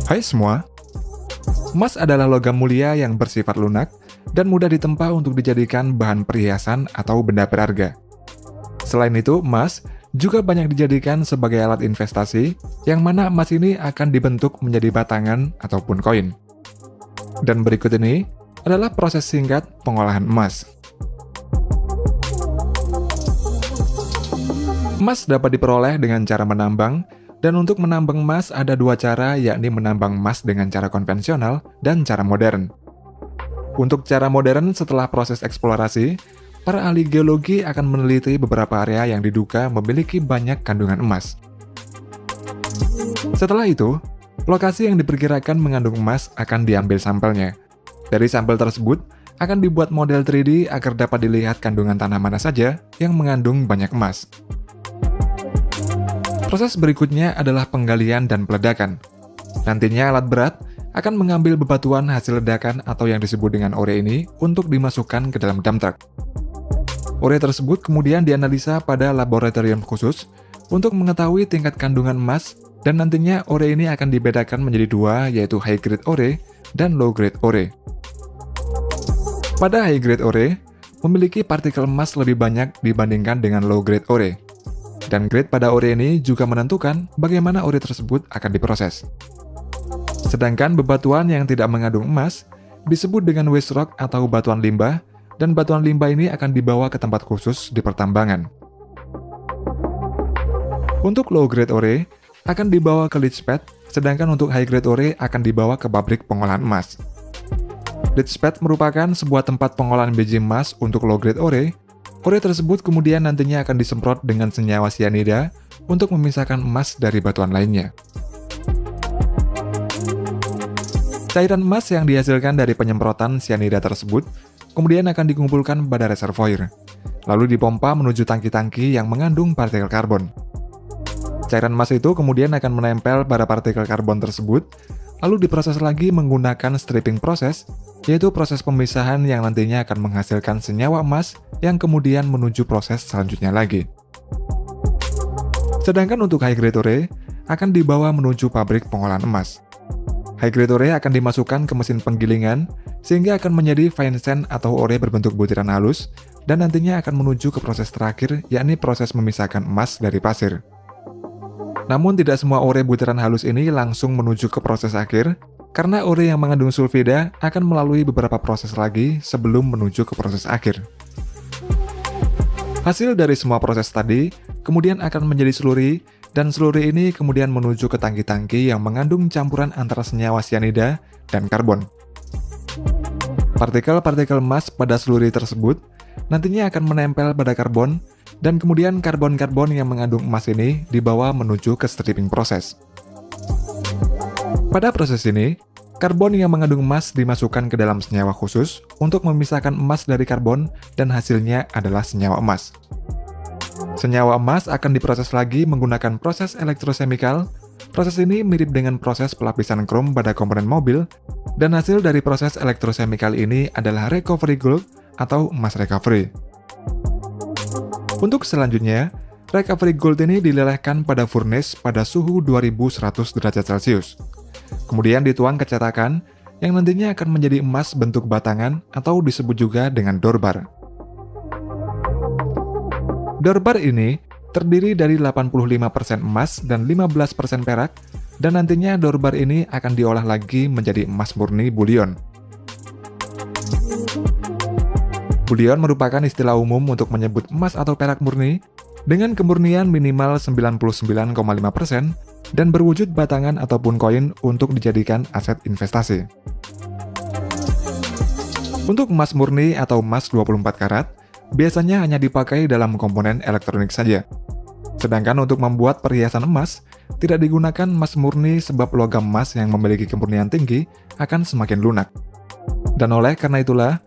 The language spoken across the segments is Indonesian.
Hai semua, emas adalah logam mulia yang bersifat lunak dan mudah ditempa untuk dijadikan bahan perhiasan atau benda berharga. Selain itu, emas juga banyak dijadikan sebagai alat investasi, yang mana emas ini akan dibentuk menjadi batangan ataupun koin. Dan berikut ini adalah proses singkat pengolahan emas. Emas dapat diperoleh dengan cara menambang, dan untuk menambang emas ada dua cara, yakni menambang emas dengan cara konvensional dan cara modern. Untuk cara modern, setelah proses eksplorasi, para ahli geologi akan meneliti beberapa area yang diduga memiliki banyak kandungan emas. Setelah itu, lokasi yang diperkirakan mengandung emas akan diambil sampelnya. Dari sampel tersebut, akan dibuat model 3D agar dapat dilihat kandungan tanah mana saja yang mengandung banyak emas. Proses berikutnya adalah penggalian dan peledakan. Nantinya alat berat akan mengambil bebatuan hasil ledakan atau yang disebut dengan ore ini untuk dimasukkan ke dalam dump truck. Ore tersebut kemudian dianalisa pada laboratorium khusus untuk mengetahui tingkat kandungan emas, dan nantinya ore ini akan dibedakan menjadi dua, yaitu high grade ore dan low grade ore. Pada high grade ore, memiliki partikel emas lebih banyak dibandingkan dengan low grade ore. Dan grade pada ore ini juga menentukan bagaimana ore tersebut akan diproses. Sedangkan bebatuan yang tidak mengandung emas disebut dengan waste rock atau batuan limbah, dan batuan limbah ini akan dibawa ke tempat khusus di pertambangan. Untuk low grade ore akan dibawa ke leach pad, sedangkan untuk high grade ore akan dibawa ke pabrik pengolahan emas. Leach pad merupakan sebuah tempat pengolahan biji emas untuk low grade ore. Ore tersebut kemudian nantinya akan disemprot dengan senyawa sianida untuk memisahkan emas dari batuan lainnya. Cairan emas yang dihasilkan dari penyemprotan sianida tersebut kemudian akan dikumpulkan pada reservoir, lalu dipompa menuju tangki-tangki yang mengandung partikel karbon. Cairan emas itu kemudian akan menempel pada partikel karbon tersebut, lalu diproses lagi menggunakan stripping proses, yaitu proses pemisahan yang nantinya akan menghasilkan senyawa emas yang kemudian menuju proses selanjutnya lagi. Sedangkan untuk high grade ore akan dibawa menuju pabrik pengolahan emas. High grade ore akan dimasukkan ke mesin penggilingan sehingga akan menjadi fine sand atau ore berbentuk butiran halus, dan nantinya akan menuju ke proses terakhir, yakni proses memisahkan emas dari pasir. Namun tidak semua ore butiran halus ini langsung menuju ke proses akhir, karena ore yang mengandung sulfida akan melalui beberapa proses lagi sebelum menuju ke proses akhir. Hasil dari semua proses tadi kemudian akan menjadi slurry, dan slurry ini kemudian menuju ke tangki-tangki yang mengandung campuran antara senyawa sianida dan karbon. Partikel-partikel emas pada slurry tersebut nantinya akan menempel pada karbon, dan kemudian karbon-karbon yang mengandung emas ini dibawa menuju ke stripping proses. Pada proses ini, karbon yang mengandung emas dimasukkan ke dalam senyawa khusus untuk memisahkan emas dari karbon, dan hasilnya adalah senyawa emas. Senyawa emas akan diproses lagi menggunakan proses elektrosemikal. Proses ini mirip dengan proses pelapisan krom pada komponen mobil, dan hasil dari proses elektrosemikal ini adalah recovery gold atau emas recovery. Untuk selanjutnya, recovery gold ini dilelehkan pada furnace pada suhu 2100 derajat Celcius. Kemudian dituang ke cetakan yang nantinya akan menjadi emas bentuk batangan atau disebut juga dengan dorbar. Dorbar ini terdiri dari 85% emas dan 15% perak, dan nantinya dorbar ini akan diolah lagi menjadi emas murni bullion. Bullion merupakan istilah umum untuk menyebut emas atau perak murni dengan kemurnian minimal 99,5% dan berwujud batangan ataupun koin untuk dijadikan aset investasi. Untuk emas murni atau emas 24 karat, biasanya hanya dipakai dalam komponen elektronik saja. Sedangkan untuk membuat perhiasan emas, tidak digunakan emas murni sebab logam emas yang memiliki kemurnian tinggi akan semakin lunak. Dan oleh karena itulah,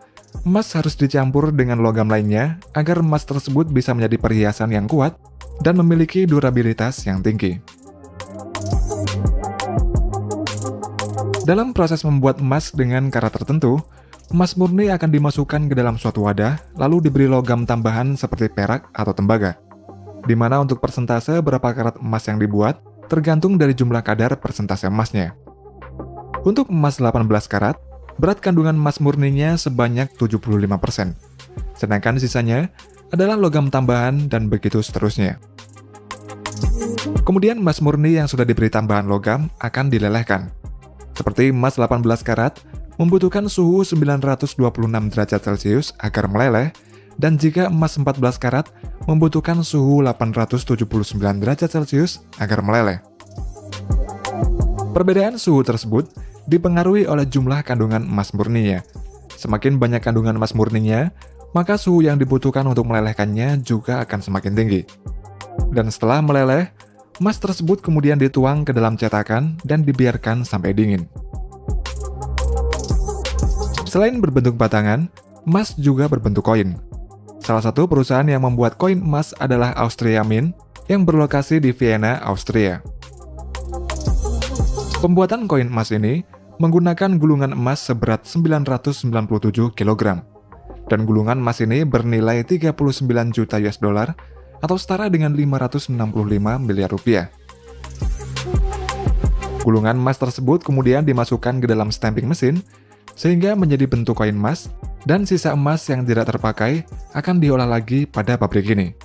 emas harus dicampur dengan logam lainnya agar emas tersebut bisa menjadi perhiasan yang kuat dan memiliki durabilitas yang tinggi. Dalam proses membuat emas dengan karat tertentu, emas murni akan dimasukkan ke dalam suatu wadah, lalu diberi logam tambahan seperti perak atau tembaga, di mana untuk persentase berapa karat emas yang dibuat tergantung dari jumlah kadar persentase emasnya. Untuk emas 18 karat, berat kandungan emas murninya sebanyak 75%, sedangkan sisanya adalah logam tambahan dan begitu seterusnya. Kemudian emas murni yang sudah diberi tambahan logam akan dilelehkan. Seperti emas 18 karat, membutuhkan suhu 926 derajat Celcius agar meleleh, dan jika emas 14 karat, membutuhkan suhu 879 derajat Celcius agar meleleh. Perbedaan suhu tersebut dipengaruhi oleh jumlah kandungan emas murninya. Semakin banyak kandungan emas murninya, maka suhu yang dibutuhkan untuk melelehkannya juga akan semakin tinggi. Dan setelah meleleh, emas tersebut kemudian dituang ke dalam cetakan dan dibiarkan sampai dingin. Selain berbentuk batangan, emas juga berbentuk koin. Salah satu perusahaan yang membuat koin emas adalah Austria Mint yang berlokasi di Vienna, Austria. Pembuatan koin emas ini menggunakan gulungan emas seberat 997 kg. Dan gulungan emas ini bernilai 39 juta US dollar atau setara dengan 565 miliar rupiah. Gulungan emas tersebut kemudian dimasukkan ke dalam stamping mesin sehingga menjadi bentuk koin emas, dan sisa emas yang tidak terpakai akan diolah lagi pada pabrik ini.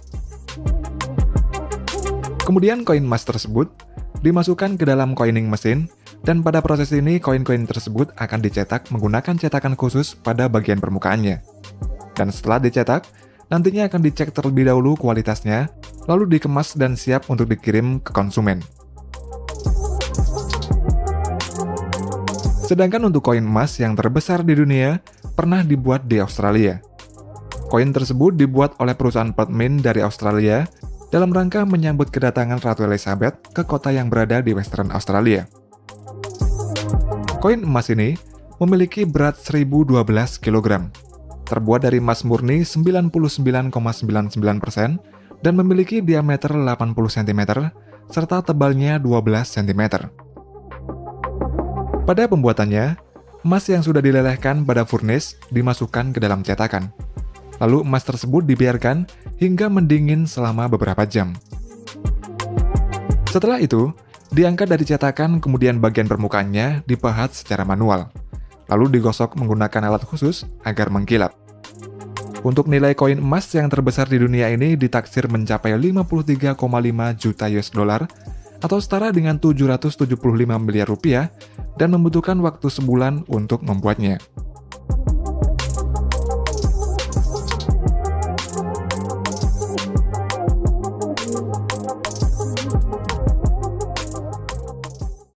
Kemudian koin emas tersebut dimasukkan ke dalam coining mesin, dan pada proses ini koin-koin tersebut akan dicetak menggunakan cetakan khusus pada bagian permukaannya. Dan setelah dicetak, nantinya akan dicek terlebih dahulu kualitasnya, lalu dikemas dan siap untuk dikirim ke konsumen. Sedangkan untuk koin emas yang terbesar di dunia pernah dibuat di Australia. Koin tersebut dibuat oleh perusahaan Perth Mint dari Australia dalam rangka menyambut kedatangan Ratu Elizabeth ke kota yang berada di Western Australia. Koin emas ini memiliki berat 1012 kg, terbuat dari emas murni 99,99% dan memiliki diameter 80 cm serta tebalnya 12 cm. Pada pembuatannya, emas yang sudah dilelehkan pada furnace dimasukkan ke dalam cetakan. Lalu emas tersebut dibiarkan hingga mendingin selama beberapa jam. Setelah itu, diangkat dari cetakan, kemudian bagian permukaannya dipahat secara manual, lalu digosok menggunakan alat khusus agar mengkilap. Untuk nilai koin emas yang terbesar di dunia ini ditaksir mencapai 53,5 juta US dollar atau setara dengan 775 miliar rupiah dan membutuhkan waktu sebulan untuk membuatnya.